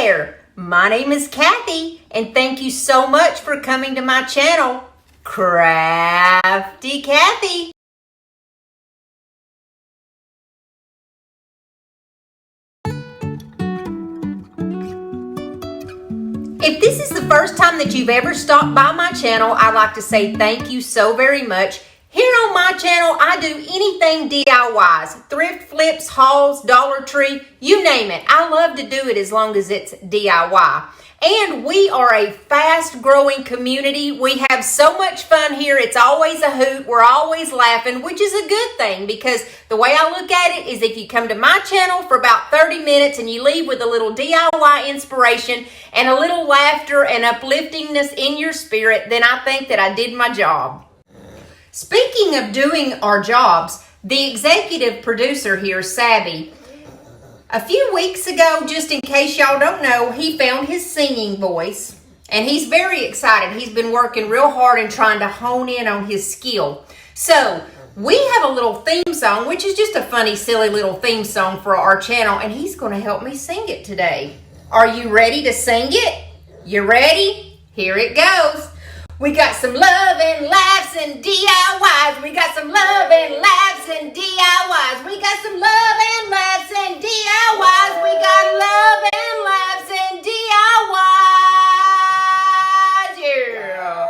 there, my name is Kathy, and thank you so much for coming to my channel, Crafty Kathy. If this is the first time that you've ever stopped by my channel, I'd like to say thank you so very much. Here on my channel, I do anything DIYs, thrift flips, hauls, Dollar Tree, you name it. I love to do it as long as it's DIY. And we are a fast-growing community. We have so much fun here. It's always a hoot. We're always laughing, which is a good thing because the way I look at it is if you come to my channel for about 30 minutes and you leave with a little DIY inspiration and a little laughter and upliftingness in your spirit, then I think that I did my job. Speaking of doing our jobs, the executive producer here, Savvy, a few weeks ago, just in case y'all don't know, he found his singing voice and he's very excited. He's been working real hard and trying to hone in on his skill. So we have a little theme song, which is just a funny, silly little theme song for our channel, and he's going to help me sing it today. Are you ready to sing it? You ready? Here it goes. We got some love and laughs and DIYs. We got some love and laughs and DIYs. We got some love and laughs and DIYs. We got love and laughs and DIYs. Yeah.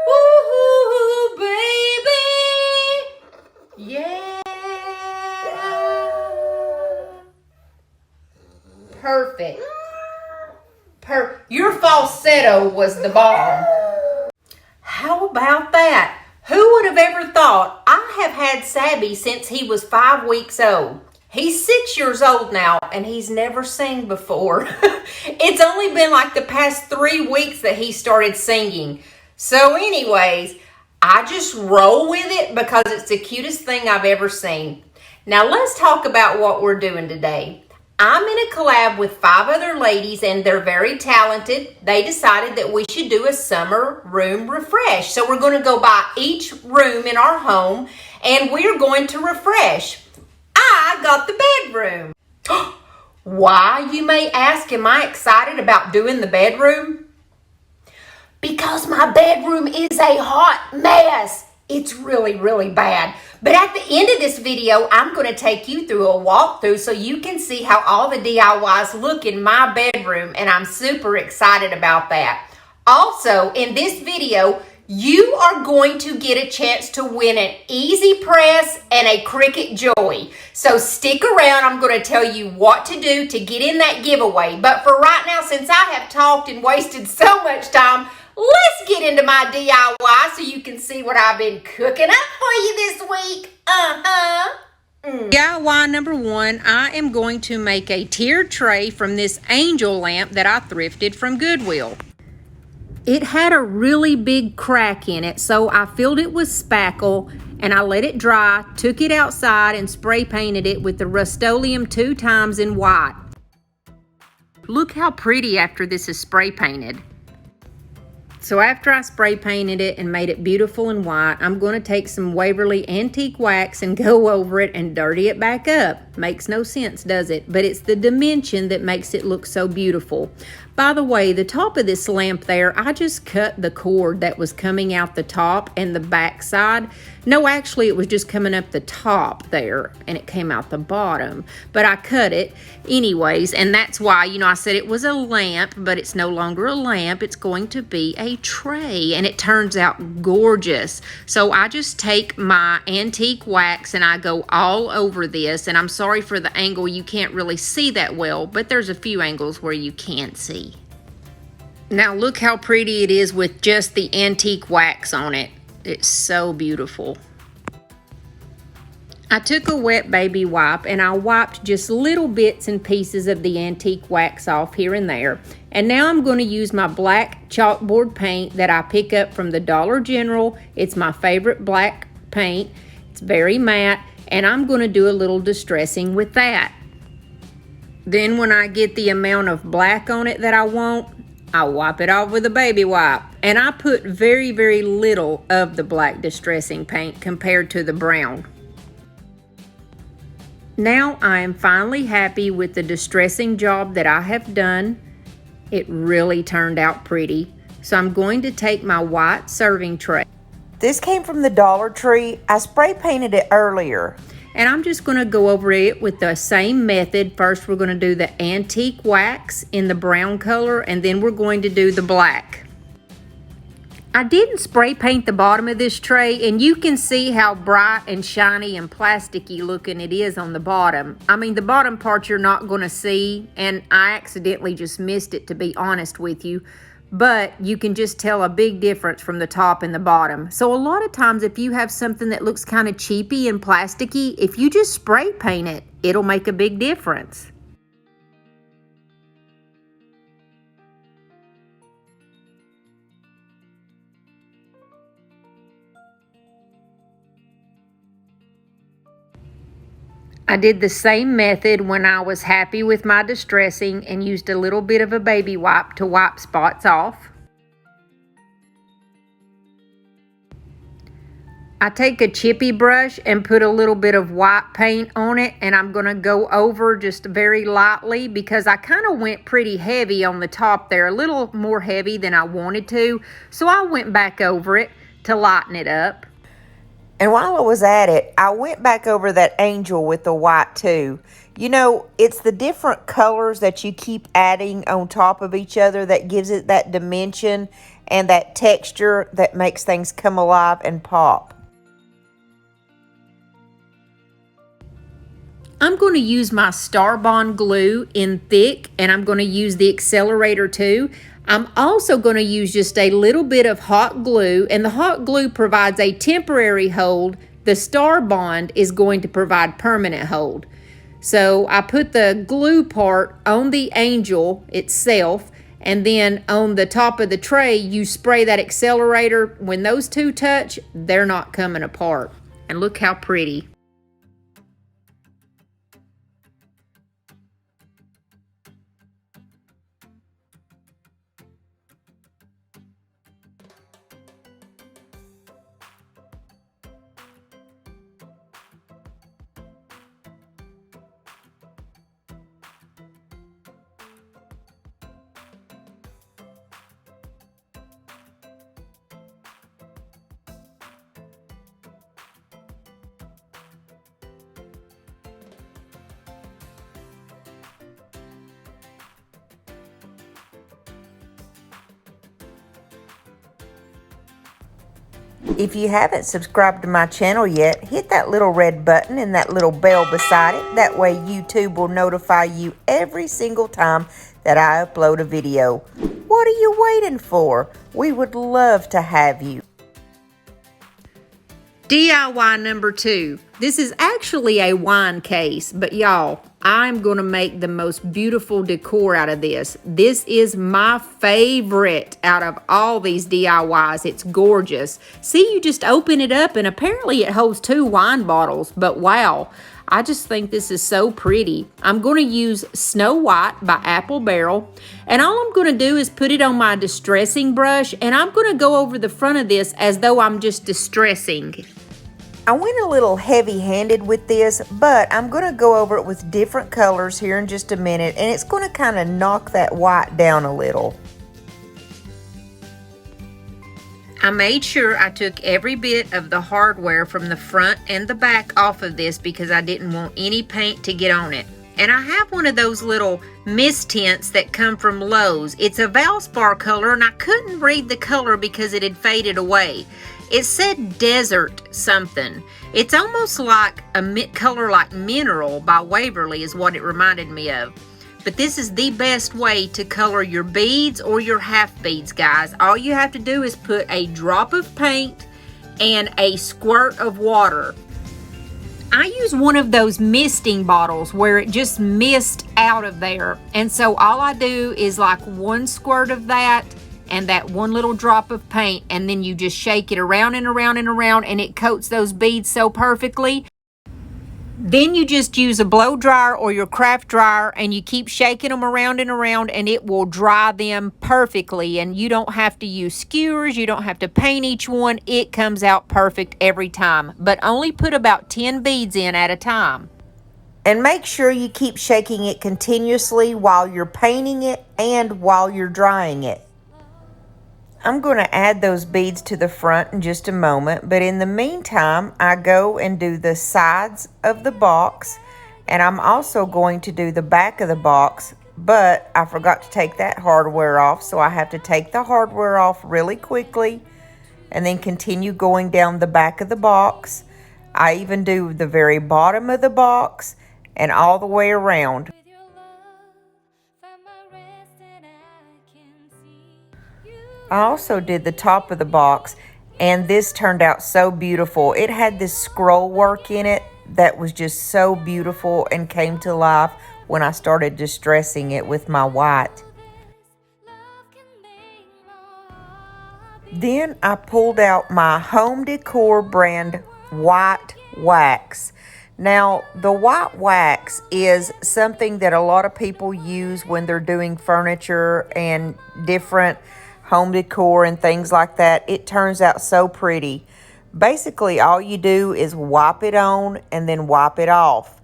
Woo-hoo, baby. Yeah. Perfect. Your falsetto was the bomb. How about that? Who would have ever thought? I have had Sabby since he was 5 weeks old. He's 6 years old now, and he's never sang before. It's only been like the past 3 weeks that he started singing. So anyways, I just roll with it because it's the cutest thing I've ever seen. Now let's talk about what we're doing today. I'm in a collab with 5 other ladies and they're very talented. They decided that we should do a summer room refresh. So we're going to go by each room in our home and we're going to refresh. I got the bedroom. Why, you may ask, am I excited about doing the bedroom? Because my bedroom is a hot mess. It's really, really bad. But at the end of this video, I'm going to take you through a walkthrough so you can see how all the DIYs look in my bedroom, and I'm super excited about that. Also, in this video, you are going to get a chance to win an Easy Press and a Cricut Joy. So stick around. I'm going to tell you what to do to get in that giveaway. But for right now, since I have talked and wasted so much time, let's get into my DIY so you can see what I've been cooking up for you this week. DIY number 1, I am going to make a tiered tray from this angel lamp that I thrifted from Goodwill. It had a really big crack in it, so I filled it with spackle and I let it dry, took it outside and spray painted it with the Rust-Oleum 2 times in white. Look how pretty after this is spray painted. So after I spray painted it and made it beautiful and white, I'm going to take some Waverly Antique Wax and go over it and dirty it back up. Makes no sense, does it? But it's the dimension that makes it look so beautiful. By the way, the top of this lamp there, I just cut the cord that was coming out the top and the back side. No, actually, it was just coming up the top there, and it came out the bottom. But I cut it anyways, and that's why, you know, I said it was a lamp, but it's no longer a lamp. It's going to be a tray, and it turns out gorgeous. So I just take my antique wax, and I go all over this, and I'm sorry for the angle. You can't really see that well, but there's a few angles where you can't see. Now look how pretty it is with just the antique wax on it. It's so beautiful. I took a wet baby wipe and I wiped just little bits and pieces of the antique wax off here and there. And now I'm going to use my black chalkboard paint that I pick up from the Dollar General. It's my favorite black paint. It's very matte, and I'm going to do a little distressing with that. Then when I get the amount of black on it that I want, I wipe it off with a baby wipe. And I put very, very little of the black distressing paint compared to the brown. Now I am finally happy with the distressing job that I have done. It really turned out pretty. So I'm going to take my white serving tray. This came from the Dollar Tree. I spray painted it earlier. And I'm just going to go over it with the same method. First, we're going to do the antique wax in the brown color, and then we're going to do the black. I didn't spray paint the bottom of this tray, and you can see how bright and shiny and plasticky looking it is on the bottom. I mean, the bottom part you're not going to see, and I accidentally just missed it, to be honest with you. But you can just tell a big difference from the top and the bottom. So a lot of times if you have something that looks kind of cheapy and plasticky, if you just spray paint it, it'll make a big difference. I did the same method when I was happy with my distressing and used a little bit of a baby wipe to wipe spots off. I take a chippy brush and put a little bit of white paint on it, and I'm going to go over just very lightly because I kind of went pretty heavy on the top there, a little more heavy than I wanted to. So I went back over it to lighten it up. And while I was at it, I went back over that angel with the white too. You know, it's the different colors that you keep adding on top of each other that gives it that dimension and that texture that makes things come alive and pop. I'm going to use my Star Bond glue in thick, and I'm going to use the accelerator too. I'm also going to use just a little bit of hot glue, and the hot glue provides a temporary hold. The Star Bond is going to provide permanent hold. So I put the glue part on the angel itself, and then on the top of the tray, you spray that accelerator. When those two touch, they're not coming apart. And look how pretty. If you haven't subscribed to my channel yet, hit that little red button and that little bell beside it. That way YouTube will notify you every single time that I upload a video. What are you waiting for? We would love to have you. DIY number 2. This is actually a wine case, but y'all, I'm going to make the most beautiful decor out of this. This is my favorite out of all these DIYs. It's gorgeous. See, you just open it up and apparently it holds 2 wine bottles, but wow, I just think this is so pretty. I'm going to use Snow White by Apple Barrel, and all I'm going to do is put it on my distressing brush, and I'm going to go over the front of this as though I'm just distressing. I went a little heavy-handed with this, but I'm going to go over it with different colors here in just a minute, and it's going to kind of knock that white down a little. I made sure I took every bit of the hardware from the front and the back off of this because I didn't want any paint to get on it. And I have one of those little mist tints that come from Lowe's. It's a Valspar color, and I couldn't read the color because it had faded away. It said desert something. It's almost like a color like mineral by Waverly is what it reminded me of. But this is the best way to color your beads or your half beads, guys. All you have to do is put a drop of paint and a squirt of water. I use one of those misting bottles where it just mist out of there. And so all I do is like 1 squirt of that and that 1 little drop of paint, and then you just shake it around and around and around, and it coats those beads so perfectly. Then you just use a blow dryer or your craft dryer, and you keep shaking them around and around, and it will dry them perfectly. And you don't have to use skewers, you don't have to paint each one. It comes out perfect every time, but only put about 10 beads in at a time. And make sure you keep shaking it continuously while you're painting it and while you're drying it. I'm going to add those beads to the front in just a moment, but in the meantime, I go and do the sides of the box, and I'm also going to do the back of the box, but I forgot to take that hardware off, so I have to take the hardware off really quickly and then continue going down the back of the box. I even do the very bottom of the box and all the way around. I also did the top of the box, and this turned out so beautiful. It had this scroll work in it that was just so beautiful and came to life when I started distressing it with my white. Then I pulled out my Home Decor brand white wax. Now, the white wax is something that a lot of people use when they're doing furniture and different home decor and things like that. It turns out so pretty. Basically, all you do is wipe it on and then wipe it off.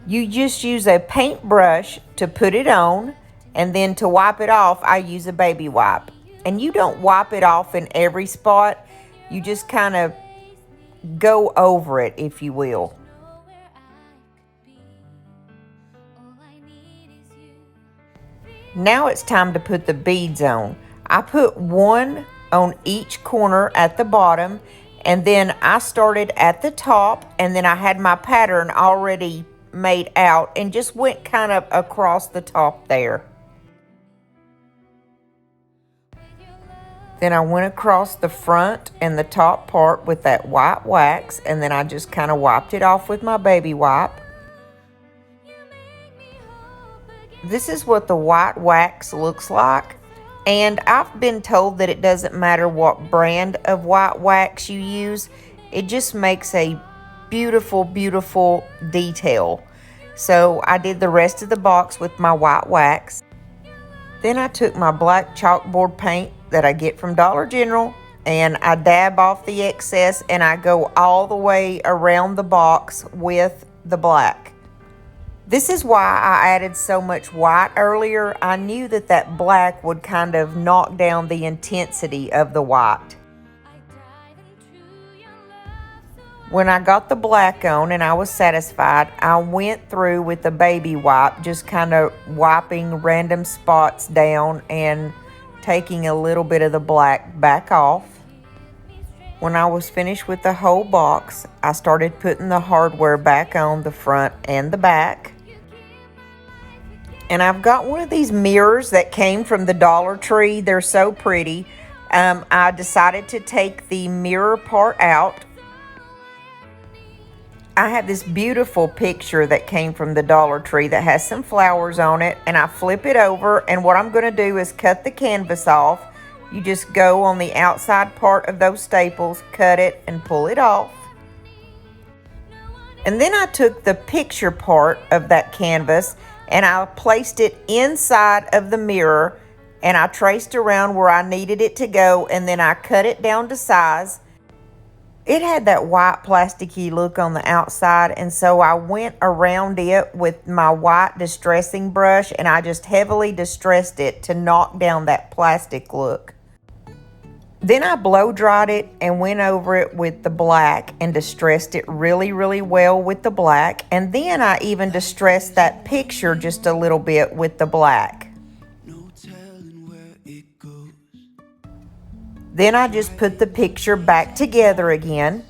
You just use a paintbrush to put it on, and then to wipe it off, I use a baby wipe. And you don't wipe it off in every spot. You just kind of go over it, if you will. Now it's time to put the beads on. I put one on each corner at the bottom, and then I started at the top, and then I had my pattern already made out and just went kind of across the top there. Then I went across the front and the top part with that white wax, and then I just kind of wiped it off with my baby wipe. This is what the white wax looks like. And I've been told that it doesn't matter what brand of white wax you use. It just makes a beautiful, beautiful detail. So I did the rest of the box with my white wax. Then I took my black chalkboard paint that I get from Dollar General, and I dab off the excess, and I go all the way around the box with the black. This is why I added so much white earlier. I knew that that black would kind of knock down the intensity of the white. When I got the black on and I was satisfied, I went through with the baby wipe, just kind of wiping random spots down and taking a little bit of the black back off. When I was finished with the whole box, I started putting the hardware back on the front and the back. And I've got one of these mirrors that came from the Dollar Tree. They're so pretty. I decided to take the mirror part out. I have this beautiful picture that came from the Dollar Tree that has some flowers on it, and I flip it over, and what I'm going to do is cut the canvas off. You just go on the outside part of those staples, cut it, and pull it off. And then I took the picture part of that canvas and I placed it inside of the mirror, and I traced around where I needed it to go, and then I cut it down to size. It had that white plasticky look on the outside, and so I went around it with my white distressing brush, and I just heavily distressed it to knock down that plastic look. Then I blow dried it and went over it with the black and distressed it really, really well with the black. And then I even distressed that picture just a little bit with the black. Then I just put the picture back together again.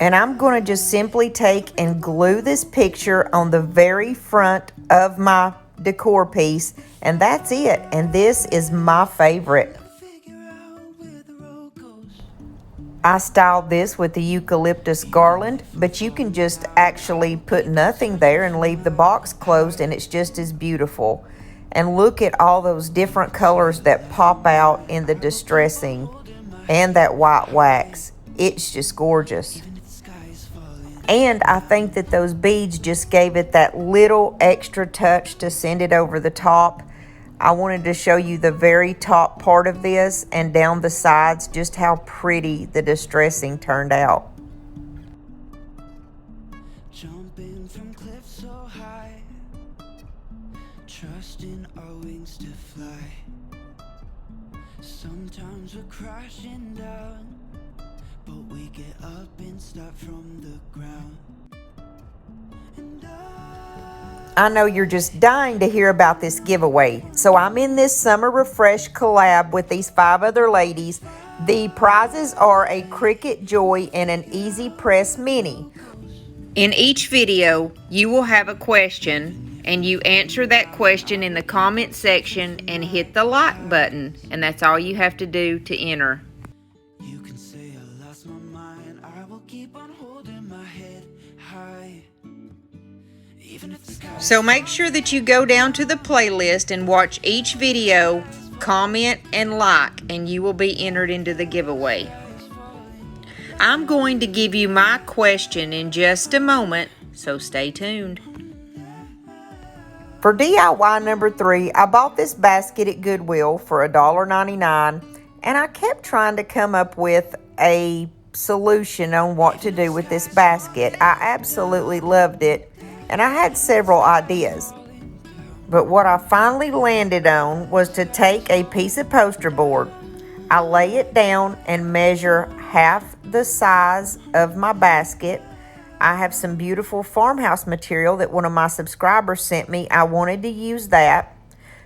And I'm going to just simply take and glue this picture on the very front of my decor piece, and that's it. And this is my favorite. I styled this with the eucalyptus garland, but you can just actually put nothing there and leave the box closed, and it's just as beautiful. And look at all those different colors that pop out in the distressing and that white wax. It's just gorgeous. And I think that those beads just gave it that little extra touch to send it over the top. I wanted to show you the very top part of this and down the sides just how pretty the distressing turned out. Jumping from cliffs so high, trusting our wings to fly. Sometimes we're crashing down, but we get up and start from the ground. And I know you're just dying to hear about this giveaway. So I'm in this Summer Refresh collab with these 5 other ladies. The prizes are a Cricut Joy and an Easy Press Mini. In each video, you will have a question, and you answer that question in the comment section and hit the like button, and that's all you have to do to enter. you can say I lost my mind, I will keep on holding my head high. Even if the sky So make sure that you go down to the playlist and watch each video, comment, and like, and you will be entered into the giveaway. I'm going to give you my question in just a moment, so stay tuned. For DIY number 3, I bought this basket at Goodwill for $1.99, and I kept trying to come up with a solution on what to do with this basket. I absolutely loved it, and I had several ideas. But what I finally landed on was to take a piece of poster board. I lay it down and measure half the size of my basket. I have some beautiful farmhouse material that one of my subscribers sent me. I wanted to use that.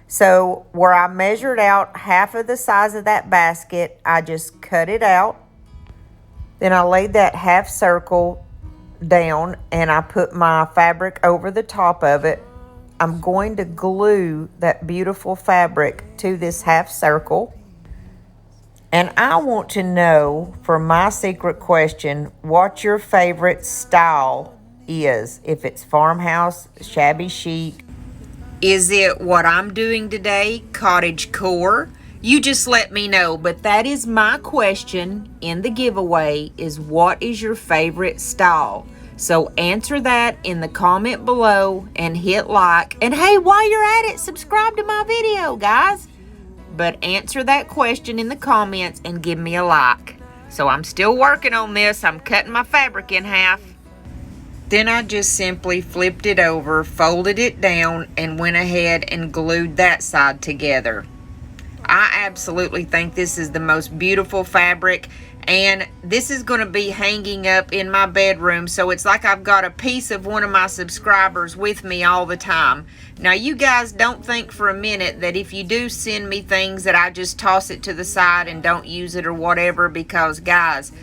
So where I measured out half of the size of that basket, I just cut it out. Then I laid that half circle down and I put my fabric over the top of it. I'm going to glue that beautiful fabric to this half circle. And I want to know, for my secret question, what your favorite style is. If it's farmhouse, shabby chic. Is it what I'm doing today, cottagecore? You just let me know, but that is my question in the giveaway, is what is your favorite style? So answer that in the comment below and hit like. And hey, while you're at it, subscribe to my video, guys. But answer that question in the comments and give me a like. So I'm still working on this. I'm cutting my fabric in half. Then I just simply flipped it over, folded it down, and went ahead and glued that side together. I absolutely think this is the most beautiful fabric, and this is going to be hanging up in my bedroom, so it's like I've got a piece of one of my subscribers with me all the time. Now, you guys don't think for a minute that if you do send me things that I just toss it to the side and don't use it or whatever, because guys,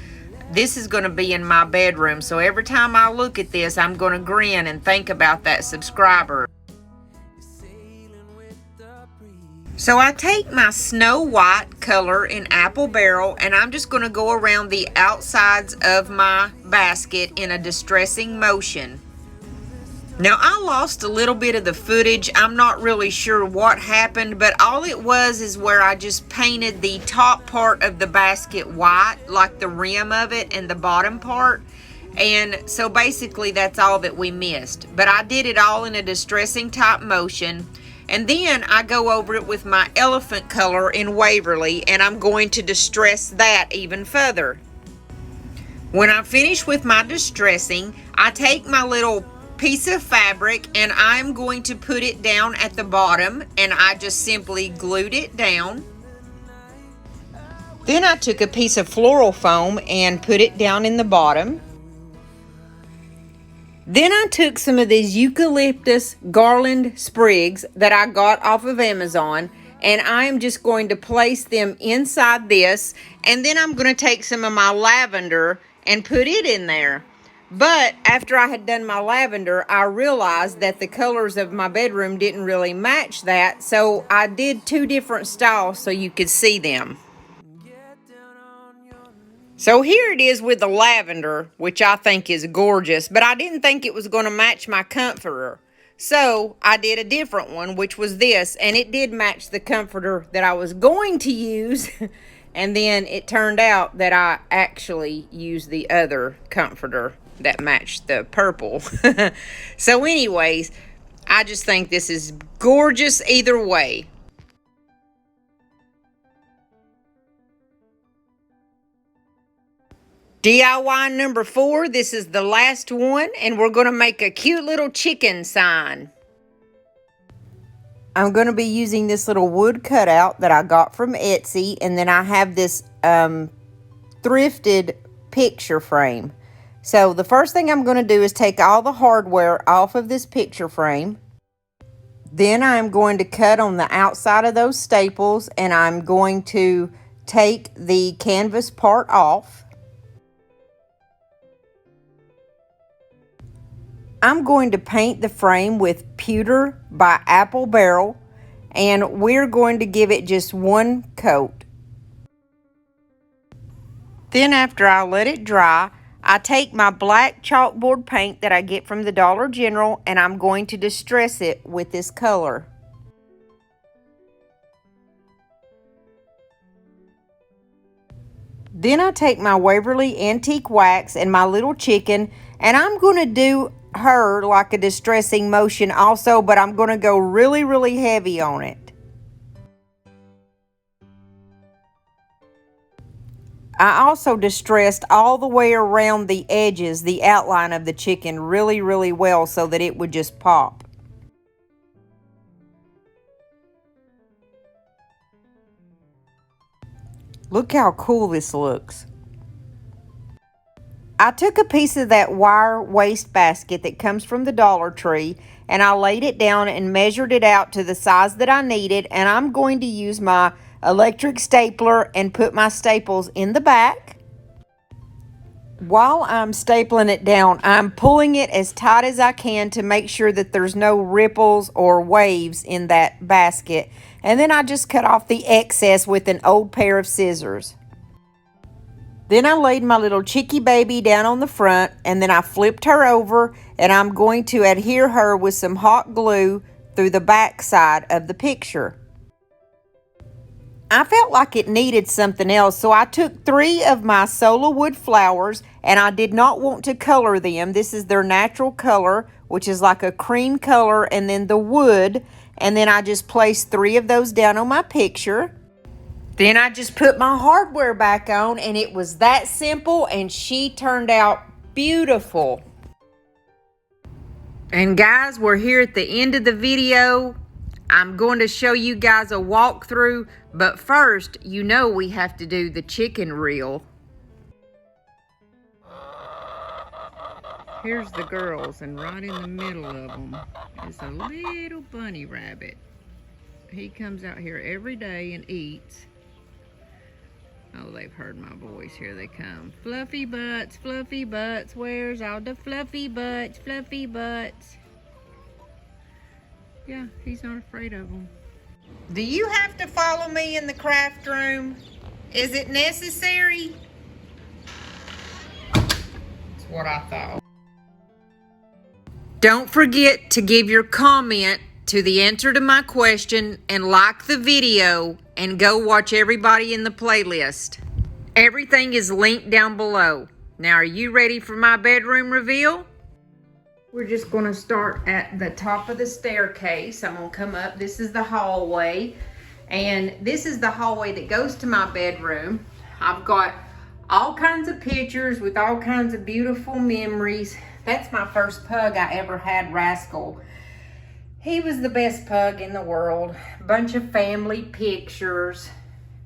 this is going to be in my bedroom, so every time I look at this, I'm going to grin and think about that subscriber. So I take my Snow White color in Apple Barrel, and I'm just going to go around the outsides of my basket in a distressing motion. Now, I lost a little bit of the footage. I'm not really sure what happened, but all it was is where I just painted the top part of the basket white, like the rim of it, and the bottom part. And so basically that's all that we missed. But I did it all in a distressing type motion. And then I go over it with my elephant color in Waverly, and I'm going to distress that even further. When I finish with my distressing, I take my little piece of fabric and I'm going to put it down at the bottom, and I just simply glued it down. Then I took a piece of floral foam and put it down in the bottom. Then I took some of these eucalyptus garland sprigs that I got off of Amazon, and I'm just going to place them inside this, and then I'm going to take some of my lavender and put it in there. But after I had done my lavender, I realized that the colors of my bedroom didn't really match that, so I did 2 different styles so you could see them. So here it is with the lavender, which I think is gorgeous, but I didn't think it was going to match my comforter. So I did a different one, which was this, and it did match the comforter that I was going to use. And then it turned out that I actually used the other comforter that matched the purple. So anyways, I just think this is gorgeous either way. DIY number 4, this is the last one, and we're going to make a cute little chicken sign. I'm going to be using this little wood cutout that I got from Etsy, and then I have this thrifted picture frame. So the first thing I'm going to do is take all the hardware off of this picture frame. Then I'm going to cut on the outside of those staples, and I'm going to take the canvas part off. I'm going to paint the frame with Pewter by Apple Barrel, and we're going to give it just one coat. Then after I let it dry, I take my black chalkboard paint that I get from the Dollar General, and I'm going to distress it with this color. Then I take my Waverly Antique Wax and my little chicken, and I'm going to do her like a distressing motion also, but I'm going to go really, really heavy on it. I also distressed all the way around the edges, the outline of the chicken really, really well so that it would just pop. Look how cool this looks. I took a piece of that wire waste basket that comes from the Dollar Tree, and I laid it down and measured it out to the size that I needed, and I'm going to use my electric stapler and put my staples in the back. While I'm stapling it down, I'm pulling it as tight as I can to make sure that there's no ripples or waves in that basket, and then I just cut off the excess with an old pair of scissors. Then I laid my little chickie baby down on the front, and then I flipped her over, and I'm going to adhere her with some hot glue through the back side of the picture. I felt like it needed something else, so I took 3 of my Sola Wood flowers, and I did not want to color them. This is their natural color, which is like a cream color, and then the wood, and then I just placed 3 of those down on my picture. Then I just put my hardware back on, and it was that simple, and she turned out beautiful. And guys, we're here at the end of the video. I'm going to show you guys a walkthrough, but first, you know we have to do the chicken reel. Here's the girls, and right in the middle of them is a little bunny rabbit. He comes out here every day and eats. Oh, they've heard my voice. Here they come. Fluffy butts, where's all the fluffy butts, Yeah, he's not afraid of them. Do you have to follow me in the craft room? Is it necessary? That's what I thought. Don't forget to give your comment to the answer to my question and like the video and go watch everybody in the playlist. Everything is linked down below. Now, are you ready for my bedroom reveal? We're just going to start at the top of the staircase. I'm going to come up. This is the hallway, and this is the hallway that goes to my bedroom. I've got all kinds of pictures with all kinds of beautiful memories. That's my first pug I ever had, Rascal. He was the best pug in the world. Bunch of family pictures.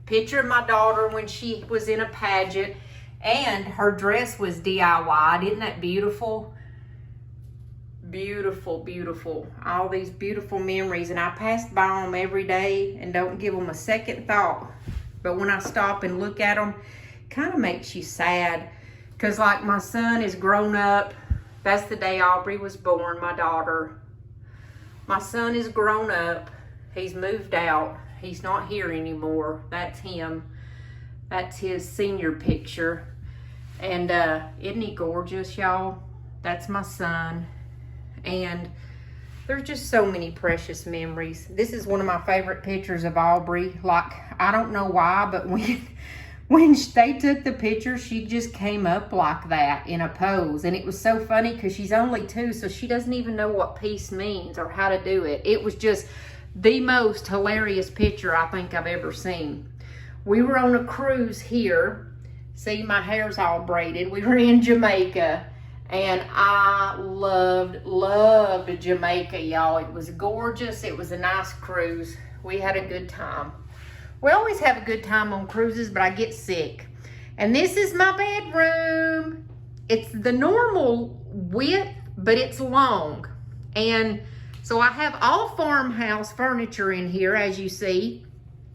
Picture of my daughter when she was in a pageant, and her dress was DIY. Isn't that beautiful? Beautiful, beautiful. All these beautiful memories, and I pass by them every day and don't give them a second thought. But when I stop and look at them, it kind of makes you sad. Because like my son is grown up. That's the day Aubrey was born, my daughter. My son is grown up. He's moved out. He's not here anymore. That's him. That's his senior picture. And isn't he gorgeous, y'all? That's my son. And there's just so many precious memories. This is one of my favorite pictures of Aubrey. Like, I don't know why, but when they took the picture, she just came up like that in a pose. And it was so funny because she's only 2, so she doesn't even know what peace means or how to do it. It was just the most hilarious picture I think I've ever seen. We were on a cruise here See, my hair's all braided. We were in Jamaica, and I loved Jamaica, y'all. It was gorgeous. It was a nice cruise. We had a good time. We always have a good time on cruises, but I get sick. And this is my bedroom. It's the normal width, but it's long. And so I have all farmhouse furniture in here, as you see.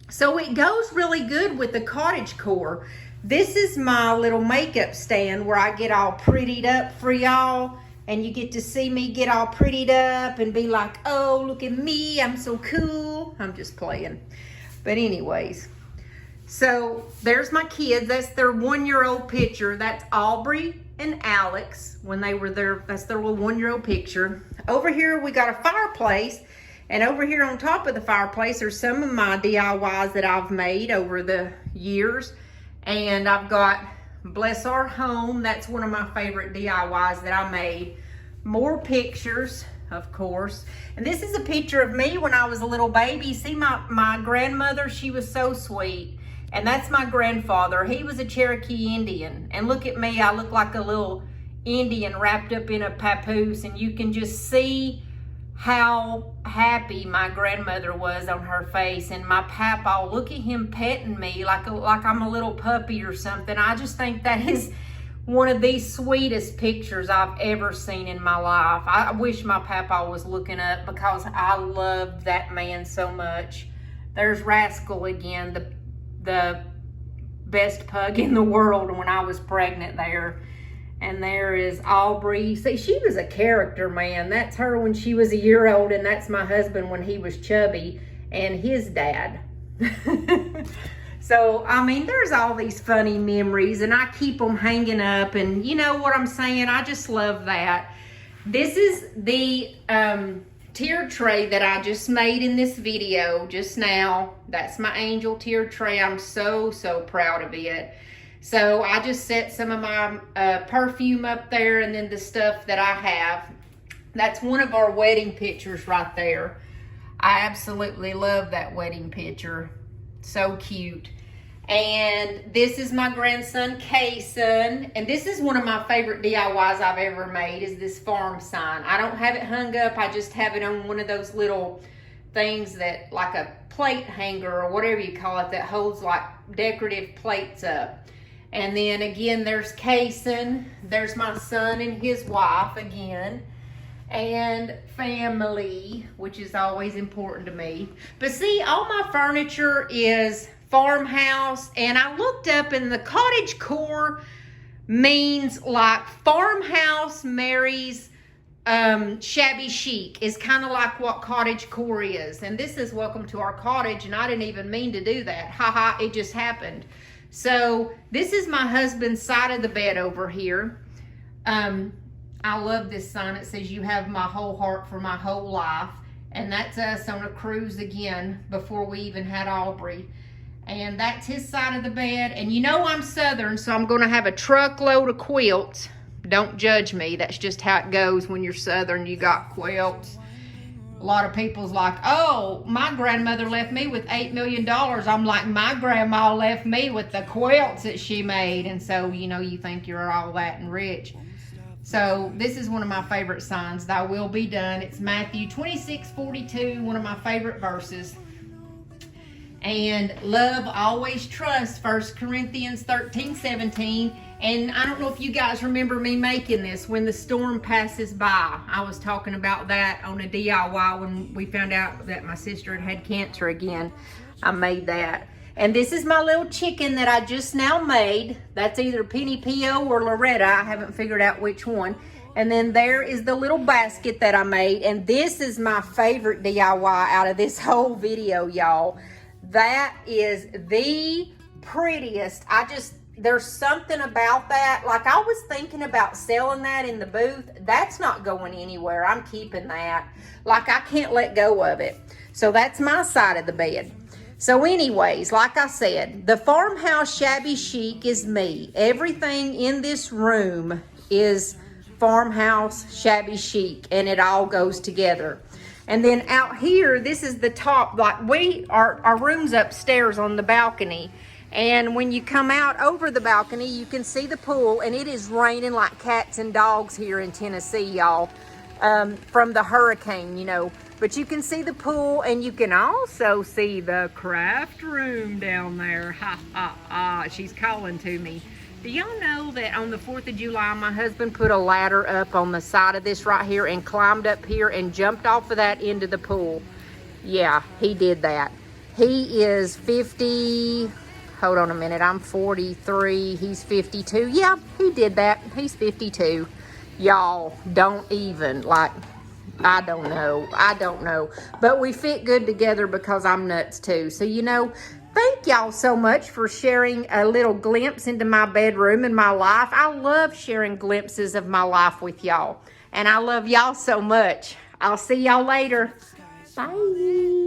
So it goes really good with the cottagecore. This is my little makeup stand where I get all prettied up for y'all. And you get to see me get all prettied up and be like, oh, look at me, I'm so cool. I'm just playing. But anyways, so there's my kids. That's their 1-year-old picture. That's Aubrey and Alex when they were there. That's their little 1-year-old picture. Over here, we got a fireplace. And over here on top of the fireplace are some of my DIYs that I've made over the years. And I've got Bless Our Home. That's one of my favorite DIYs that I made. More pictures, of course. And this is a picture of me when I was a little baby. See, my grandmother, she was so sweet. And that's my grandfather. He was a Cherokee Indian. And look at me, I look like a little Indian wrapped up in a papoose. And you can just see how happy my grandmother was on her face. And my papa, look at him petting me like I'm a little puppy or something. I just think that is one of the sweetest pictures I've ever seen in my life. I wish my papa was looking up because I loved that man so much. There's Rascal again, the best pug in the world when I was pregnant there. And there is Aubrey. See, she was a character, man. That's her when she was a year old, and that's my husband when he was chubby, and his dad. So, I mean, there's all these funny memories, and I keep them hanging up, and you know what I'm saying? I just love that. This is the tier tray that I just made in this video just now. That's my angel tier tray. I'm so proud of it. So I just set some of my perfume up there, and then the stuff that I have. That's one of our wedding pictures right there. I absolutely love that wedding picture. So cute. And this is my grandson, Kason. And this is one of my favorite DIYs I've ever made, is this farm sign. I don't have it hung up. I just have it on one of those little things that, like a plate hanger or whatever you call it, that holds like decorative plates up. And then again, there's Kason. There's my son and his wife again. And family, which is always important to me. But see, all my furniture is farmhouse. And I looked up, and the cottagecore means like farmhouse marries shabby chic, is kind of like what cottagecore is. And this is welcome to our cottage, and I didn't even mean to do that. Haha, it just happened. So this is my husband's side of the bed over here. I love this sign. It says, "You have my whole heart for my whole life." And that's us on a cruise again before we even had Aubrey. And that's his side of the bed. And you know I'm Southern, so I'm going to have a truckload of quilts. Don't judge me. That's just how it goes when you're Southern. You got quilts. A lot of people's like, oh, my grandmother left me with $8 million. I'm like, my grandma left me with the quilts that she made. And so, you know, you think you're all that and rich. So this is one of my favorite signs. Thy will be done. It's Matthew 26:42, one of my favorite verses. And love always trusts, 1 Corinthians 13:17. And I don't know if you guys remember me making this, when the storm passes by. I was talking about that on a DIY when we found out that my sister had cancer again. I made that. And this is my little chicken that I just now made. That's either Penny Pio or Loretta. I haven't figured out which one. And then there is the little basket that I made. And this is my favorite DIY out of this whole video, y'all. That is the prettiest. There's something about that. Like, I was thinking about selling that in the booth. That's not going anywhere. I'm keeping that. Like, I can't let go of it. So that's my side of the bed. So anyways, like I said, the farmhouse shabby chic is me. Everything in this room is farmhouse shabby chic, and it all goes together. And then out here, this is the top. Like, our room's upstairs on the balcony. And when you come out over the balcony, you can see the pool, and it is raining like cats and dogs here in Tennessee, y'all, from the hurricane, you know. But you can see the pool, and you can also see the craft room down there. Ha, ha, ha. She's calling to me. Do y'all know that on the 4th of July, my husband put a ladder up on the side of this right here and climbed up here and jumped off of that into the pool? Yeah, he did that. He is 50... Hold on a minute, I'm 43, he's 52. Yeah, he did that. He's 52. Y'all, don't even, like, I don't know. But we fit good together because I'm nuts too. So, you know, thank y'all so much for sharing a little glimpse into my bedroom and my life. I love sharing glimpses of my life with y'all. And I love y'all so much. I'll see y'all later. Bye.